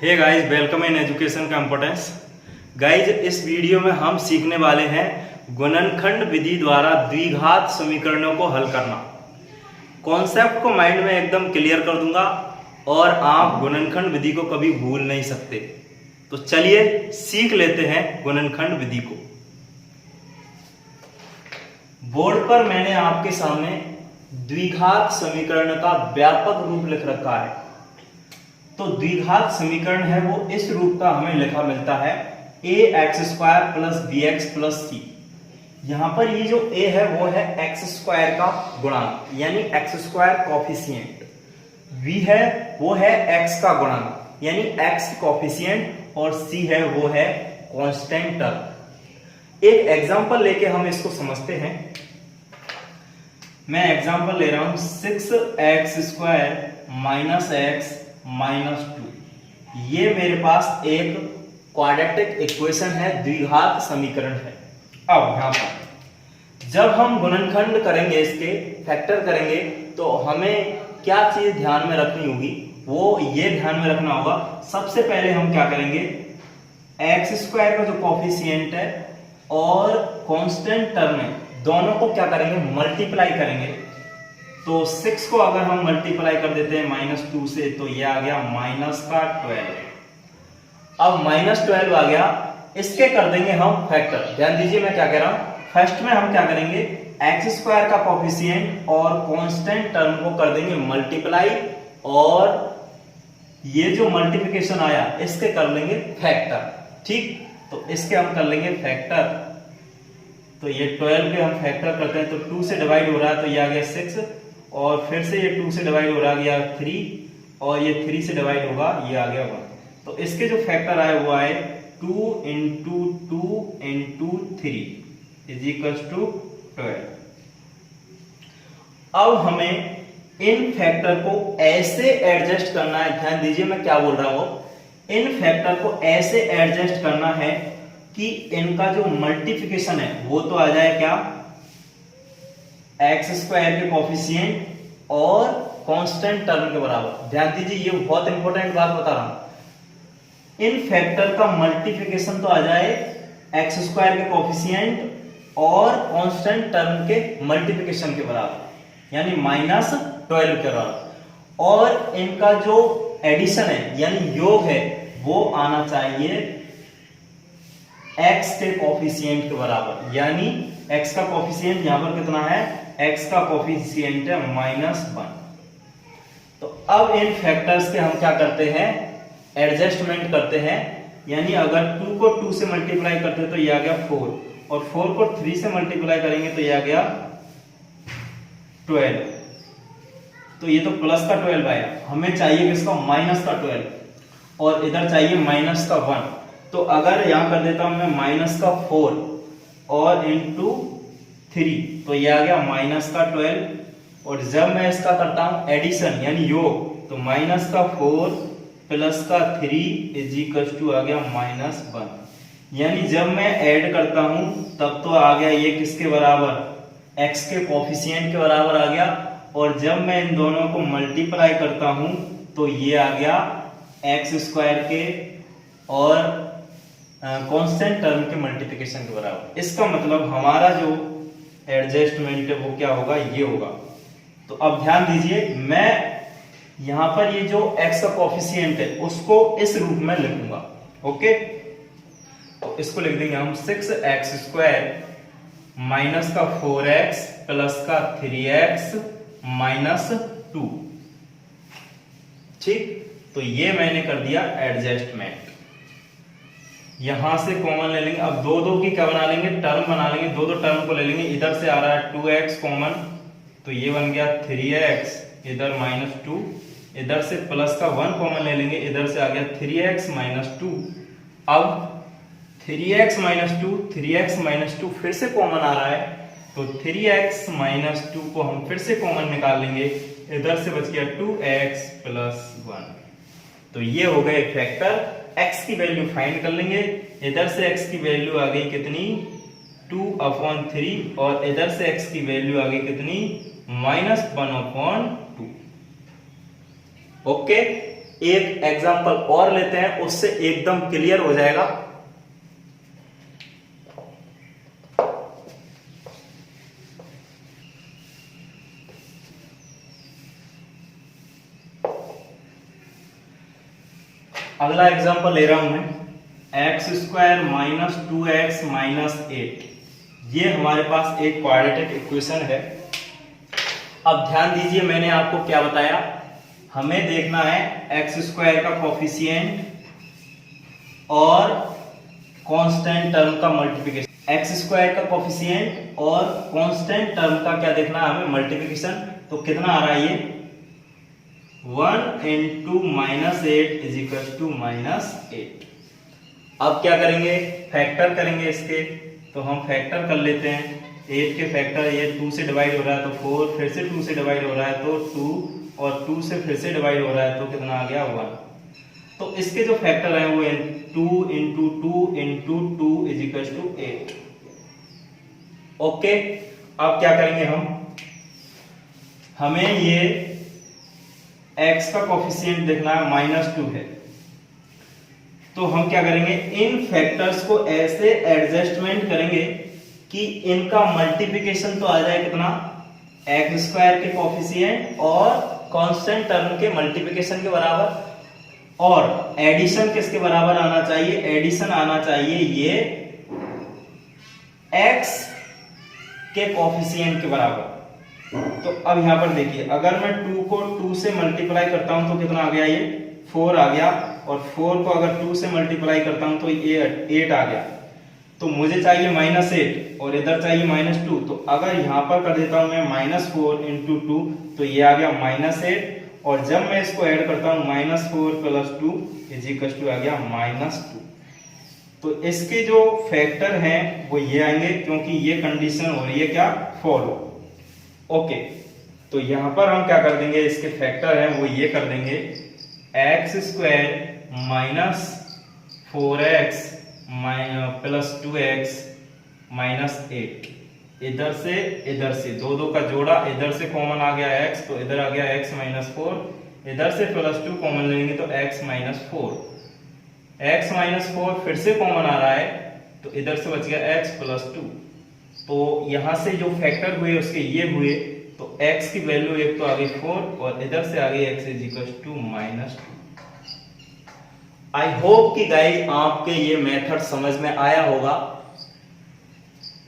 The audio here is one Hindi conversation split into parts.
Hey guys, welcome in education का इम्पोर्टेंस। गाइस, इस वीडियो में हम सीखने वाले हैं गुणनखंड विधि द्वारा द्विघात समीकरणों को हल करना। कॉन्सेप्ट को माइंड में एकदम क्लियर कर दूंगा और आप गुणनखंड विधि को कभी भूल नहीं सकते। तो चलिए सीख लेते हैं गुणनखंड विधि को। बोर्ड पर मैंने आपके सामने द्विघात समीकरण का व्यापक रूप लिख रखा है। तो द्विघात समीकरण है वो इस रूप का हमें लिखा मिलता है ax² plus bx plus c। यहां पर ये जो a है वो है x² का गुणांक यानी x² कॉफिशिएंट, v है वो है x का गुणांक यानी x कॉफिशिएंट और c है वो है कांस्टेंट टर्म। एक एग्जांपल लेके हम इसको समझते हैं। मैं एग्जांपल ले रहा हूं 6x² माइनस x माइनस 2। ये मेरे पास एक क्वाड्रेटिक इक्वेशन है, द्विघात समीकरण है। अब यहां पर जब हम गुणनखंड करेंगे, इसके फैक्टर करेंगे, तो हमें क्या चीज ध्यान में रखनी होगी, वो ये ध्यान में रखना होगा। सबसे पहले हम क्या करेंगे, x² का जो कॉफिशिएंट है और कांस्टेंट टर्म है, दोनों को क्या करेंगे, मल्टीप्लाई करेंगे। तो 6 को अगर हम मल्टीप्लाई कर देते हैं -2 से, तो ये आ गया -12। अब -12 आ गया, इसके कर देंगे हम फैक्टर। ध्यान दीजिए मैं क्या कह रहा हूं। फर्स्ट में हम क्या करेंगे, x² का कॉफिशिएंट और कांस्टेंट टर्म को कर देंगे मल्टीप्लाई, और ये जो मल्टीप्लिकेशन आया इसके कर लेंगे फैक्टर। ठीक, तो इसके हम कर लेंगे फैक्टर। तो ये 12 के हम फैक्टर करते हैं तो 2 से डिवाइड हो रहा है, तो ये आ गया 6, और फिर से ये 2 से डिवाइड हो रहा गया 3, और ये 3 से डिवाइड होगा, ये आ गया 1। तो इसके जो फैक्टर आए वो आए 2 × 2 × 3 इज इक्वल टू 12। अब हमें इन फैक्टर को ऐसे एडजस्ट करना है। ध्यान दीजिए मैं क्या बोल रहा हूं। इन फैक्टर को ऐसे एडजस्ट करना है कि इनका जो मल्टीप्लिकेशन है वो तो आ जाए क्या, x² के कॉफिशिएंट और कांस्टेंट टर्म के बराबर। ध्यान दीजिए ये बहुत इंपॉर्टेंट बात बता रहा हूं। इन फैक्टर का मल्टीप्लिकेशन तो आ जाए x² के कॉफिशिएंट और कांस्टेंट टर्म के मल्टीप्लिकेशन के बराबर यानी -12 के बराबर, और इनका जो एडिशन है यानी योग है वो आना चाहिए x के कॉफिशिएंट के बराबर। यानी x का कॉफिशिएंट यहां पर कितना है, x का कॉफिशिएंट है -1। तो अब इन फैक्टर्स के हम क्या करते हैं, एडजस्टमेंट करते हैं। यानी अगर 2 को 2 से मल्टीप्लाई करते हैं तो ये आ गया 4, और 4 को 3 से मल्टीप्लाई करेंगे तो ये आ गया 12। तो ये तो प्लस का 12 आया, हमें चाहिए किसका, माइनस का 12, और इधर चाहिए माइनस का 1। तो अगर यहां कर देता हूं मैं -4 और इंटू 3, तो ये आ गया -12। और जब मैं इसका करता हूं एडिशन यानी योग, तो -4 प्लस का 3 इज इक्वल टू आ गया -1। यानी जब मैं ऐड करता हूं तब तो आ गया ये किसके बराबर, x के कॉफिशिएंट के बराबर आ गया, और जब मैं इन दोनों को मल्टीप्लाई करता हूं तो ये आ गया x² के और कांस्टेंट टर्म के मल्टीप्लिकेशन के बराबर। इसका मतलब हमारा जो एडजस्टमेंट है वो क्या होगा, ये होगा। तो अब ध्यान दीजिए मैं यहां पर ये जो x का कॉफिशिएंट है उसको इस रूप में लिखूंगा। ओके, तो इसको लिख देंगे हम 6x² माइनस का 4x प्लस का 3x माइनस 2। ठीक, तो ये मैंने कर दिया एडजस्टमेंट। यहां से कॉमन ले लेंगे, अब दो की क्या बना लेंगे, टर्म बना लेंगे। दो टर्म को ले लेंगे, इधर से आ रहा है 2x कॉमन, तो ये बन गया 3x, इधर -2, इधर से प्लस का 1 कॉमन ले लेंगे, इधर से आ गया 3x -2। अब 3x -2 फिर से कॉमन आ रहा है, तो 3x -2 को हम फिर से कॉमन निकाल लेंगे, इधर से बच गया 2x + 1। तो ये हो गए फैक्टर। x की वैल्यू फाइंड कर लेंगे, इधर से x की वैल्यू आ गई कितनी, 2/3, और इधर से x की वैल्यू आ गई कितनी, -1/2। ओके, एक एग्जांपल और लेते हैं, उससे एकदम क्लियर हो जाएगा। अगला एग्जांपल ले रहा हूं मैं, x² माइनस 2x माइनस 8। ये हमारे पास एक क्वाड्रेटिक इक्वेशन है। अब ध्यान दीजिए, मैंने आपको क्या बताया, हमें देखना है x² का कोफिशिएंट और कांस्टेंट टर्म का मल्टीप्लिकेशन। x² का कोफिशिएंट और कांस्टेंट टर्म का क्या देखना है हमें, मल्टीप्लिकेशन। तो कितना आ रहा है ये, 1 into -8 इज इक्वल टू -8। अब क्या करेंगे, फैक्टर करेंगे इसके। तो हम फैक्टर कर लेते हैं। 8 के फैक्टर, ये 2 से डिवाइड हो रहा है तो 4, फिर से 2 से डिवाइड हो रहा है तो 2, और 2 से फिर से डिवाइड हो रहा है तो कितना आ गया, 1। तो इसके जो फैक्टर हैं वो 2 into 2 into 2 is equal to 8। Okay, अब क्या करेंगे हमें ये x का कोफिशिएंट देखना है, -2 है। तो हम क्या करेंगे, इन फैक्टर्स को ऐसे एडजस्टमेंट करेंगे कि इनका मल्टीप्लिकेशन तो आ जाए कितना, x² के कोफिशिएंट और कांस्टेंट टर्म के मल्टीप्लिकेशन के बराबर, और एडिशन किसके बराबर आना चाहिए, एडिशन आना चाहिए ये x के कोफिशिएंट के बराबर। तो अब यहां पर देखिए, अगर मैं 2 को 2 से मल्टीप्लाई करता हूं तो कितना आ गया, ये 4 आ गया, और 4 को अगर 2 से मल्टीप्लाई करता हूं तो ये 8 आ गया। तो मुझे चाहिए -8 और इधर चाहिए -2। तो अगर यहां पर कर देता हूं मैं -4 into 2 तो ये आ गया -8, और जब मैं इसको ऐड करता हूं -4 + 2 इज इक्वल टू आ गया -2। तो इसके जो फैक्टर हैं वो ये आएंगे, क्योंकि ये कंडीशन हो रही है क्या, फॉलो। ओके, तो यहां पर हम क्या कर देंगे, इसके फैक्टर हैं वो ये कर देंगे, x² minus 4x plus 2x minus 8। इधर से दो का जोड़ा, इधर से कॉमन आ गया x, तो इधर आ गया x माइनस 4, इधर से +2 कॉमन लेंगे तो x माइनस 4, x माइनस 4 फिर से कॉमन आ रहा है तो इधर से बच गया x प्लस 2। तो यहां से जो फैक्टर हुए उसके ये हुए, तो x की वैल्यू एक तो आ गई 4 और इधर से आ गई x is equal to -2। I hope कि गाइस आपके ये मेथड समझ में आया होगा।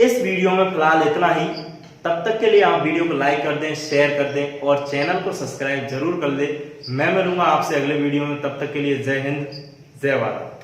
इस वीडियो में फिलहाल इतना ही। तब तक के लिए आप वीडियो को लाइक कर दें, शेयर कर दें और चैनल को सब्सक्राइब जरूर कर दें। मैं मिलूंगा आपसे अगले वीडियो में, तब तक के लिए जय हिंद, जय भारत।